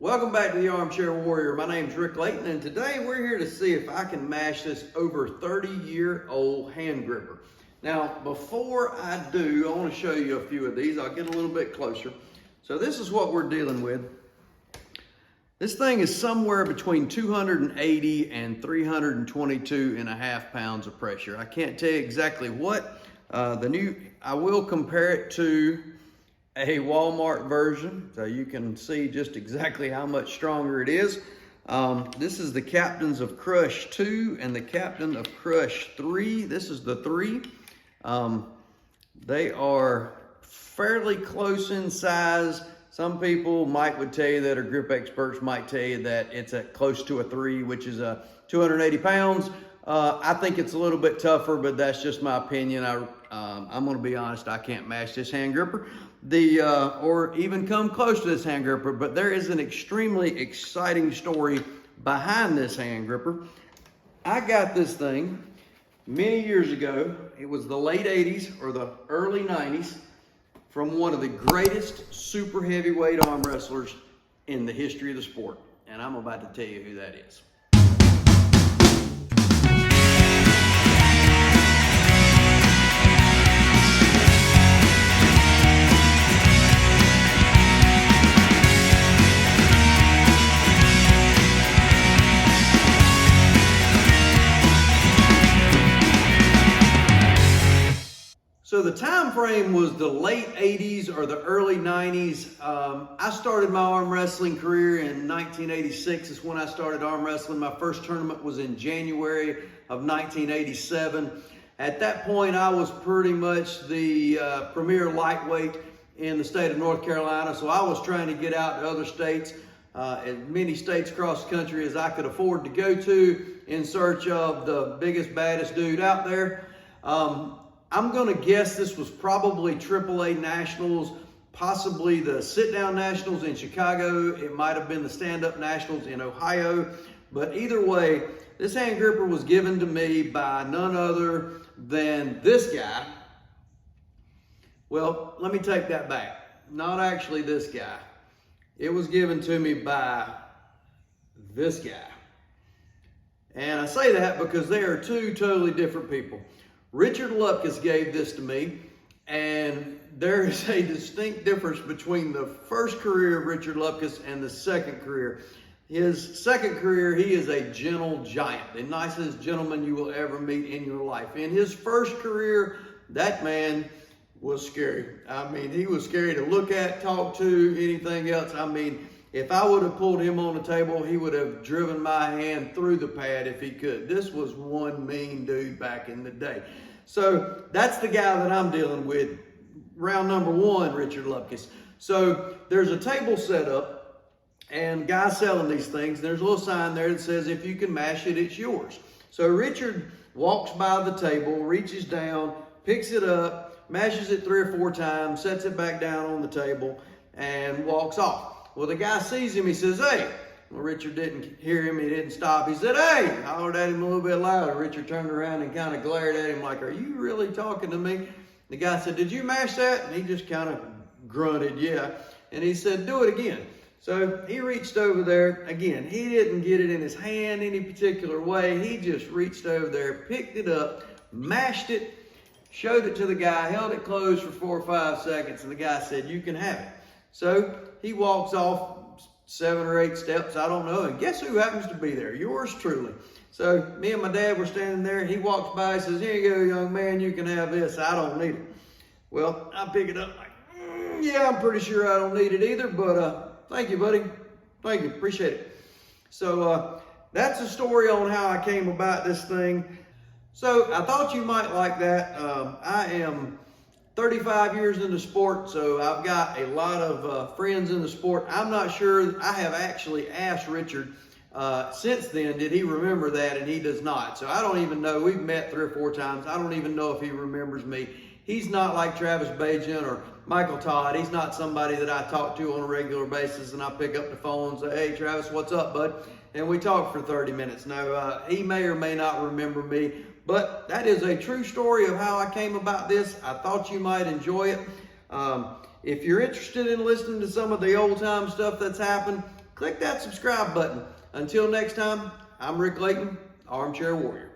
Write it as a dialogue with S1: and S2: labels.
S1: Welcome back to the Armchair Warrior. My name's Rick Layton, and today we're here to see if I can mash this over 30-year-old hand gripper. Now, before I do, I want to show you a few of these. I'll get a little bit closer. So this is what we're dealing with. This thing is somewhere between 280 and 322 and a half pounds of pressure. I can't tell you exactly what. I will compare it to a Walmart version, so you can see just exactly how much stronger it is. This is the Captains of Crush 2 and the Captain of Crush 3. This is the 3. They are fairly close in size. Some people would tell you that, or grip experts might tell you that it's at close to a 3, which is 280 pounds. I think it's a little bit tougher, but that's just my opinion. I'm going to be honest, I can't match this hand gripper, or even come close to this hand gripper, but there is an extremely exciting story behind this hand gripper. I got this thing many years ago. It was the late 80s or the early 90s from one of the greatest super heavyweight arm wrestlers in the history of the sport. And I'm about to tell you who that is. So the time frame was the late 80s or the early 90s. I started my arm wrestling career in 1986 is when I started arm wrestling. My first tournament was in January of 1987. At that point, I was pretty much the premier lightweight in the state of North Carolina. So I was trying to get out to other states, as many states across the country as I could afford to go to in search of the biggest, baddest dude out there. I'm going to guess this was probably AAA Nationals, possibly the sit-down Nationals in Chicago. It might have been the stand-up Nationals in Ohio. But either way, this hand gripper was given to me by none other than this guy. Well, let me take that back. Not actually this guy. It was given to me by this guy. And I say that because they are two totally different people. Richard Lupkes gave this to me, and there is a distinct difference between the first career of Richard Lupkes and the second career. His second career, he is a gentle giant, the nicest gentleman you will ever meet in your life. In his first career, that man was scary. I mean, he was scary to look at, talk to, anything else. I mean, if I would have pulled him on the table, he would have driven my hand through the pad if he could. This was one mean dude back in the day. So that's the guy that I'm dealing with. Round number 1, Richard Lupkes. So there's a table set up and guys selling these things. There's a little sign there that says, if you can mash it, it's yours. So Richard walks by the table, reaches down, picks it up, mashes it 3 or 4 times, sets it back down on the table, and walks off. Well, the guy sees him, he says, hey. Well, Richard didn't hear him, he didn't stop. He said, hey, I hollered at him a little bit louder. Richard turned around and kind of glared at him like, are you really talking to me? The guy said, did you mash that? And he just kind of grunted, yeah. And he said, do it again. So he reached over there. Again, he didn't get it in his hand any particular way. He just reached over there, picked it up, mashed it, showed it to the guy, held it closed for 4 or 5 seconds, and the guy said, you can have it. So he walks off 7 or 8 steps, I don't know, and guess who happens to be there? Yours truly. So me and my dad were standing there. He walks by and says, here you go, young man, you can have this. I don't need it. Well, I pick it up like, yeah, I'm pretty sure I don't need it either, but thank you, buddy. Thank you, appreciate it. So that's a story on how I came about this thing. So I thought you might like that. I am 35 years in the sport, so I've got a lot of friends in the sport. I'm not sure. I have actually asked Richard since then, did he remember that, and he does not. So I don't even know. We've met 3 or 4 times. I don't even know if he remembers me. He's not like Travis Bajan or Michael Todd. He's not somebody that I talk to on a regular basis and I pick up the phone and say, hey, Travis, what's up, bud? And we talk for 30 minutes. No, he may or may not remember me. But that is a true story of how I came about this. I thought you might enjoy it. If you're interested in listening to some of the old time stuff that's happened, click that subscribe button. Until next time, I'm Rick Layton, Armchair Warrior.